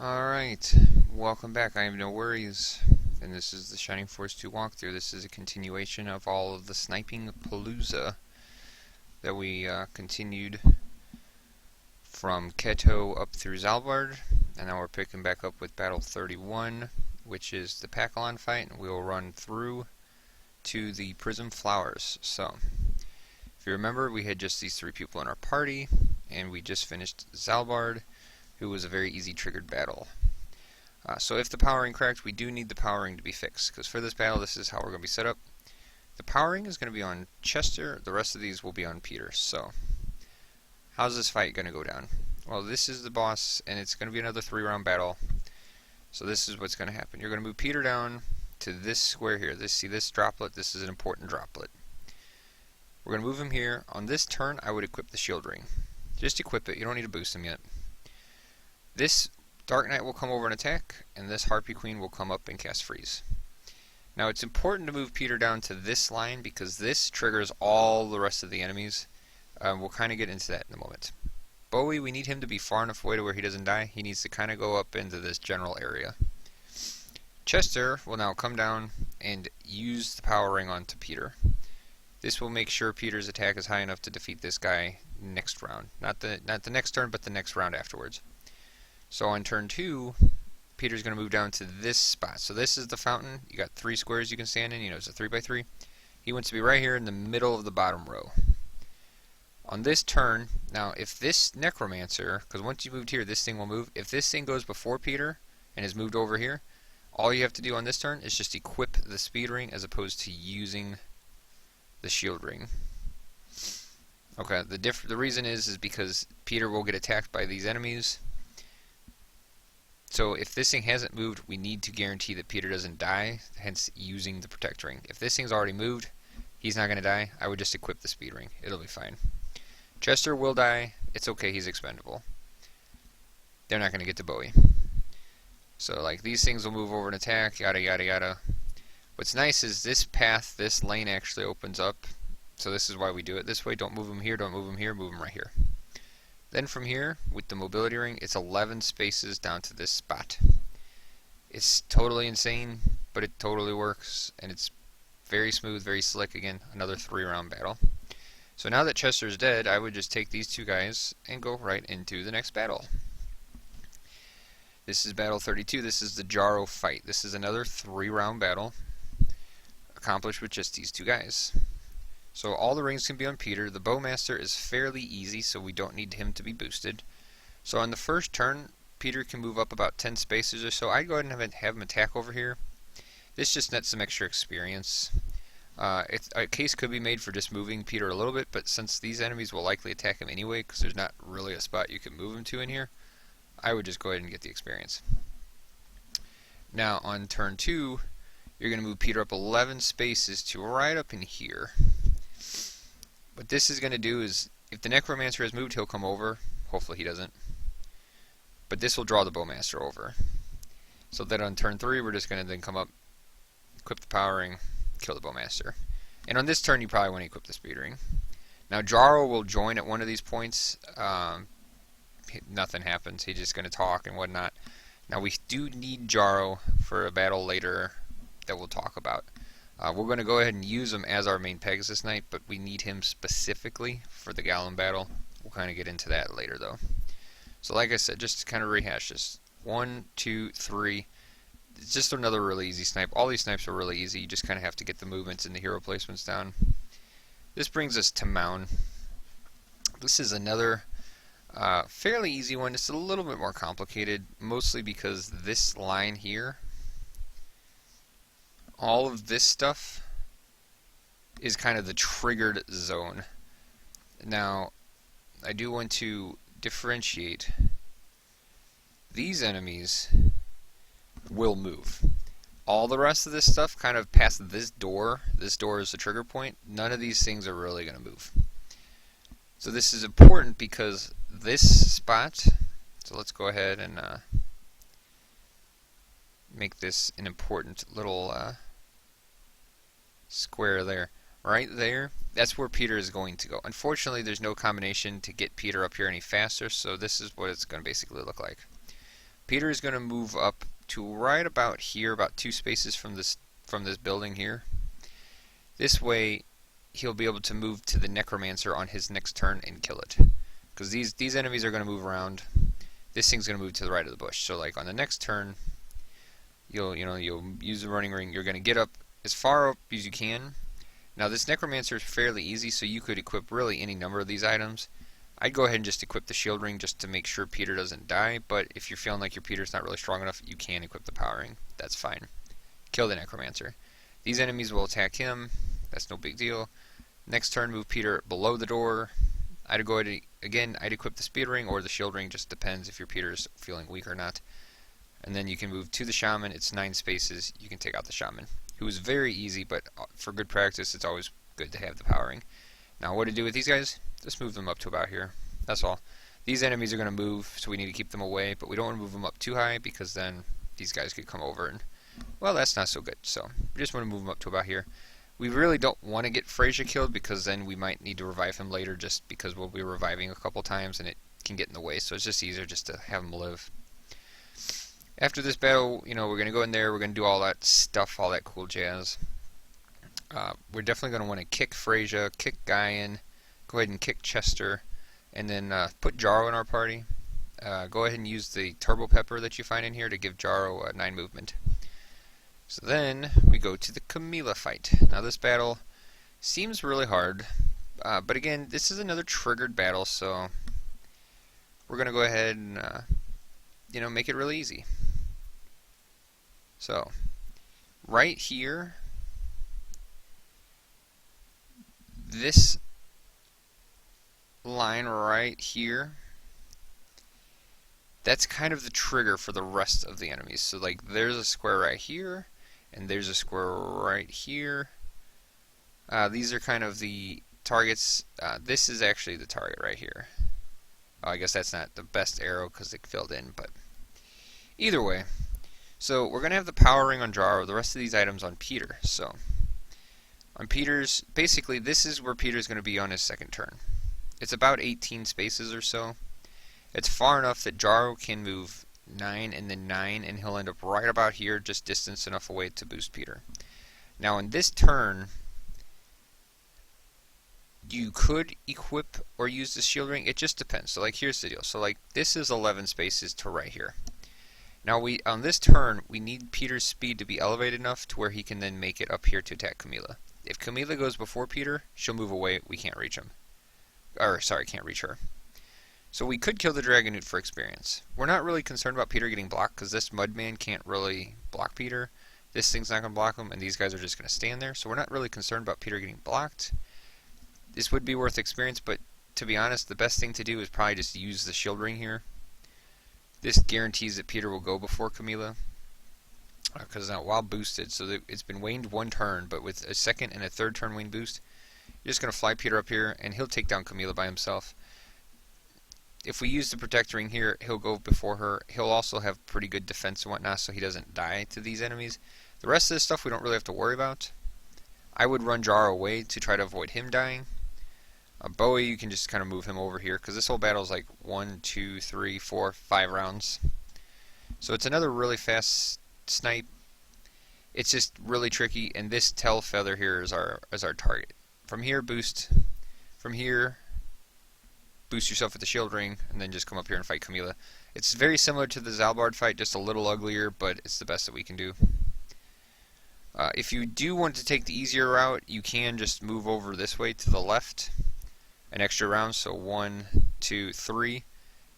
Alright, welcome back. I have no worries. And this is the Shining Force 2 walkthrough. This is a continuation of all of the sniping palooza that we continued from Keto up through Zalbard. And now we're picking back up with Battle 31, which is the Pacalon fight. And we'll run through to the Prism Flowers. So, if you remember, we had just these three people in our party, and we just finished Zalbard, who was a very easy triggered battle. So if the powering cracked, we do need the powering to be fixed, because for this battle, this is how we're going to be set up. The powering is going to be on Chester, the rest of these will be on Peter. So, how's this fight going to go down? Well, this is the boss, and it's going to be another 3-round battle. So this is what's going to happen. You're going to move Peter down to this square here. See this droplet? This is an important droplet. We're going to move him here. On this turn, I would equip the shield ring. Just equip it. You don't need to boost him yet. This Dark Knight will come over and attack, and this Harpy Queen will come up and cast Freeze. Now it's important to move Peter down to this line because this triggers all the rest of the enemies. We'll kind of get into that in a moment. Bowie, we need him to be far enough away to where he doesn't die. He needs to kind of go up into this general area. Chester will now come down and use the power ring onto Peter. This will make sure Peter's attack is high enough to defeat this guy next round. Not the next turn, but the next round afterwards. So on turn 2, Peter's going to move down to this spot. So this is the fountain. You got 3 squares you can stand in. You know, it's a 3x3. He wants to be right here in the middle of the bottom row. On this turn, now if this Necromancer, because once you moved here, this thing will move. If this thing goes before Peter and is moved over here, all you have to do on this turn is just equip the speed ring as opposed to using the shield ring. Okay, the reason is because Peter will get attacked by these enemies. So if this thing hasn't moved, we need to guarantee that Peter doesn't die, hence using the protect ring. If this thing's already moved, he's not going to die. I would just equip the speed ring. It'll be fine. Chester will die. It's okay, he's expendable. They're not going to get to Bowie. So like these things will move over and attack, yada yada yada. What's nice is this path, this lane actually opens up. So this is why we do it this way. Don't move him here, don't move him here, move him right here. Then from here, with the mobility ring, it's 11 spaces down to this spot. It's totally insane, but it totally works, and it's very smooth, very slick. Again, another 3-round battle. So now that Chester's dead, I would just take these 2 guys and go right into the next battle. This is battle 32. This is the Jarrow fight. This is another 3-round battle, accomplished with just these 2 guys. So all the rings can be on Peter. The Bowmaster is fairly easy, so we don't need him to be boosted. So on the first turn, Peter can move up about 10 spaces or so. I'd go ahead and have him attack over here. This just nets some extra experience. A case could be made for just moving Peter a little bit, but since these enemies will likely attack him anyway, because there's not really a spot you can move him to in here, I would just go ahead and get the experience. Now on turn 2, you're going to move Peter up 11 spaces to right up in here. What this is going to do is, if the Necromancer has moved, he'll come over. Hopefully he doesn't. But this will draw the Bowmaster over. So then on turn 3, we're just going to then come up, equip the power ring, kill the Bowmaster. And on this turn, you probably want to equip the speed ring. Now Jarrow will join at one of these points. Nothing happens. He's just going to talk and whatnot. Now we do need Jarrow for a battle later that we'll talk about. We're going to go ahead and use him as our main Pegasus Knight, but we need him specifically for the Gallon battle. We'll kind of get into that later, though. So like I said, just to kind of rehash this. 1, 2, 3. It's just another really easy snipe. All these snipes are really easy. You just kind of have to get the movements and the hero placements down. This brings us to Mound. This is another fairly easy one. It's a little bit more complicated, mostly because this line here, all of this stuff is kind of the triggered zone. Now, I do want to differentiate. These enemies will move. All the rest of this stuff kind of past this door is the trigger point. None of these things are really going to move. So this is important because this spot, so let's go ahead and make this an important little square there. Right there, that's where Peter is going to go. Unfortunately, there's no combination to get Peter up here any faster, so this is what it's going to basically look like. Peter is going to move up to right about here, about 2 spaces from this building here. This way, he'll be able to move to the Necromancer on his next turn and kill it. Because these enemies are going to move around. This thing's going to move to the right of the bush. So like on the next turn, you'll use the running ring. You're going to get up as far up as you can. Now this Necromancer is fairly easy, so you could equip really any number of these items. I'd go ahead and just equip the shield ring just to make sure Peter doesn't die, but if you're feeling like your Peter's not really strong enough, you can equip the power ring. That's fine. Kill the Necromancer. These enemies will attack him. That's no big deal. Next turn, move Peter below the door. I'd go ahead again, I'd equip the speed ring or the shield ring, just depends if your Peter's feeling weak or not. And then you can move to the Shaman. It's 9 spaces. You can take out the Shaman, who is very easy, but for good practice, it's always good to have the power ring. Now, what to do with these guys? Just move them up to about here. That's all. These enemies are going to move, so we need to keep them away, but we don't want to move them up too high because then these guys could come over and, well, that's not so good. So we just want to move them up to about here. We really don't want to get Frasier killed because then we might need to revive him later just because we'll be reviving a couple times and it can get in the way, so it's just easier just to have him live. After this battle, we're going to go in there, we're going to do all that stuff, all that cool jazz. We're definitely going to want to kick Frasier, kick Guyan, go ahead and kick Chester, and then put Jarrow in our party. Go ahead and use the Turbo Pepper that you find in here to give Jarrow 9 movement. So then we go to the Camilla fight. Now this battle seems really hard, but again, this is another triggered battle, so we're going to go ahead and make it really easy. So right here, this line right here, that's kind of the trigger for the rest of the enemies. So like there's a square right here, and there's a square right here. These are kind of the targets. This is actually the target right here. I guess that's not the best arrow because it filled in, but either way. So we're going to have the power ring on Jarrow, the rest of these items on Peter. So on Peter's, basically this is where Peter's going to be on his second turn. It's about 18 spaces or so. It's far enough that Jarrow can move 9 and then 9, and he'll end up right about here, just distance enough away to boost Peter. Now in this turn, you could equip or use the shield ring. It just depends. So like here's the deal. So like this is 11 spaces to right here. Now on this turn, we need Peter's speed to be elevated enough to where he can then make it up here to attack Camilla. If Camilla goes before Peter, she'll move away. We can't reach him. Can't reach her. So we could kill the Dragonute for experience. We're not really concerned about Peter getting blocked because this Mudman can't really block Peter. This thing's not going to block him, and these guys are just going to stand there. So we're not really concerned about Peter getting blocked. This would be worth experience, but to be honest, the best thing to do is probably just use the shield ring here. This guarantees that Peter will go before Camilla, because now while boosted, so it's been waned 1 turn, but with a second and a third turn wane boost, you're just going to fly Peter up here, and he'll take down Camilla by himself. If we use the Protect Ring here, he'll go before her. He'll also have pretty good defense and whatnot, so he doesn't die to these enemies. The rest of this stuff we don't really have to worry about. I would run Jarrow away to try to avoid him dying. Bowie, you can just kind of move him over here, because this whole battle is like 1, 2, 3, 4, 5 rounds. So it's another really fast snipe. It's just really tricky, and this tail feather here is our target. From here, boost. From here, boost yourself with the shield ring, and then just come up here and fight Camilla. It's very similar to the Zalbard fight, just a little uglier, but it's the best that we can do. If you do want to take the easier route, you can just move over this way to the left an extra round, so 1, 2, 3,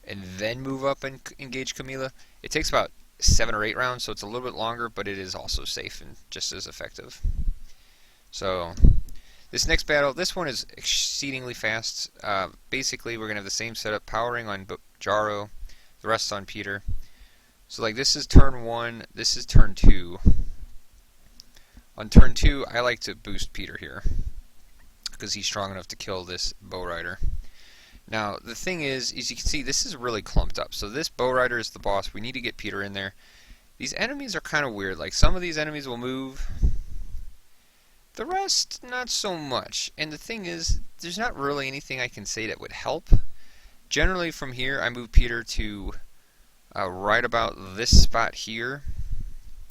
and then move up and engage Camilla. It takes about 7 or 8 rounds, so it's a little bit longer, but it is also safe and just as effective. So this next battle, this one is exceedingly fast. Basically, we're going to have the same setup, powering on Jarrow, the rest on Peter. So like this is turn 1, this is turn 2. On turn 2, I like to boost Peter here, because he's strong enough to kill this Bow Rider. Now, the thing is you can see, this is really clumped up. So this Bow Rider is the boss. We need to get Peter in there. These enemies are kind of weird. Like, some of these enemies will move. The rest, not so much. And the thing is, there's not really anything I can say that would help. Generally, from here, I move Peter to right about this spot here,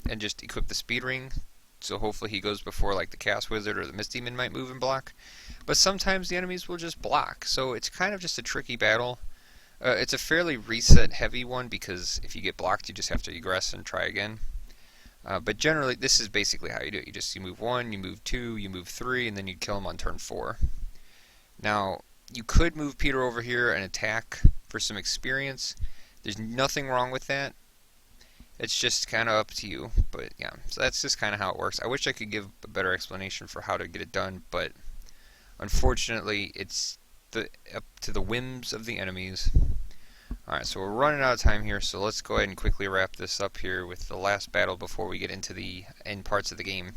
and just equip the speed ring. So hopefully he goes before like the Chaos Wizard or the Mist Demon might move and block. But sometimes the enemies will just block, so it's kind of just a tricky battle. It's a fairly reset heavy one because if you get blocked you just have to egress and try again. But generally this is basically how you do it. You move 1, you move 2, you move 3, and then you kill him on turn 4. Now you could move Peter over here and attack for some experience. There's nothing wrong with that. It's just kind of up to you, but yeah, so that's just kind of how it works. I wish I could give a better explanation for how to get it done, but unfortunately it's up to the whims of the enemies. Alright, so we're running out of time here, so let's go ahead and quickly wrap this up here with the last battle before we get into the end parts of the game.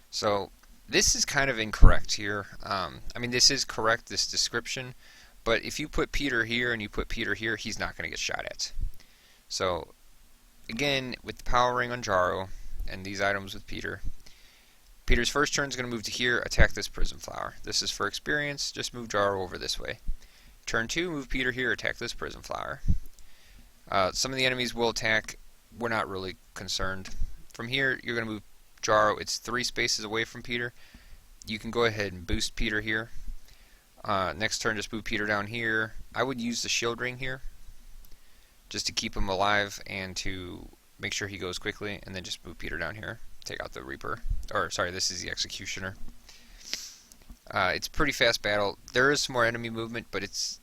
So this is kind of incorrect here. I mean, this is correct, this description, but if you put Peter here and you put Peter here, he's not going to get shot at. So again, with the power ring on Jarrow and these items with Peter, Peter's first turn is going to move to here, attack this Prism Flower. This is for experience, just move Jarrow over this way. Turn 2, move Peter here, attack this Prism Flower. Some of the enemies will attack, we're not really concerned. From here, you're going to move Jarrow, it's 3 spaces away from Peter. You can go ahead and boost Peter here. Next turn, just move Peter down here. I would use the shield ring here, just to keep him alive and to make sure he goes quickly, and then just move Peter down here. Take out the Reaper. Or, sorry, this is the Executioner. It's a pretty fast battle. There is some more enemy movement, but it's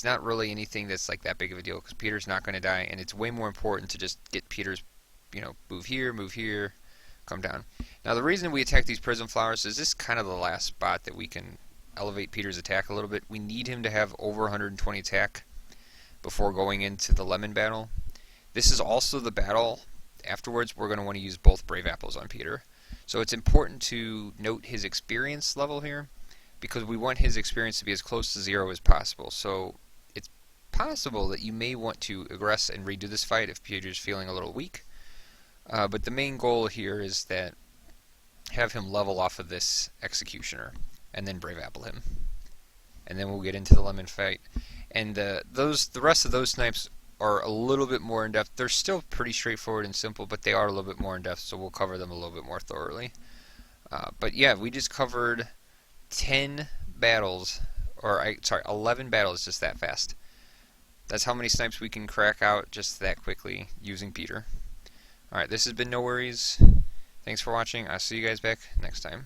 not really anything that's like that big of a deal, because Peter's not going to die, and it's way more important to just get Peter's, move here, come down. Now, the reason we attack these Prism Flowers is this kind of the last spot that we can elevate Peter's attack a little bit. We need him to have over 120 attack before going into the Lemon battle. This is also the battle afterwards we're going to want to use both Brave Apples on Peter. So it's important to note his experience level here, because we want his experience to be as close to 0 as possible. So it's possible that you may want to aggress and redo this fight if Peter's feeling a little weak. But the main goal here is that have him level off of this Executioner, and then Brave Apple him. And then we'll get into the Lemon fight. And the rest of those snipes are a little bit more in depth. They're still pretty straightforward and simple, but they are a little bit more in depth, so we'll cover them a little bit more thoroughly. But yeah, we just covered 10 battles, 11 battles just that fast. That's how many snipes we can crack out just that quickly using Peter. Alright, this has been No Worries. Thanks for watching. I'll see you guys back next time.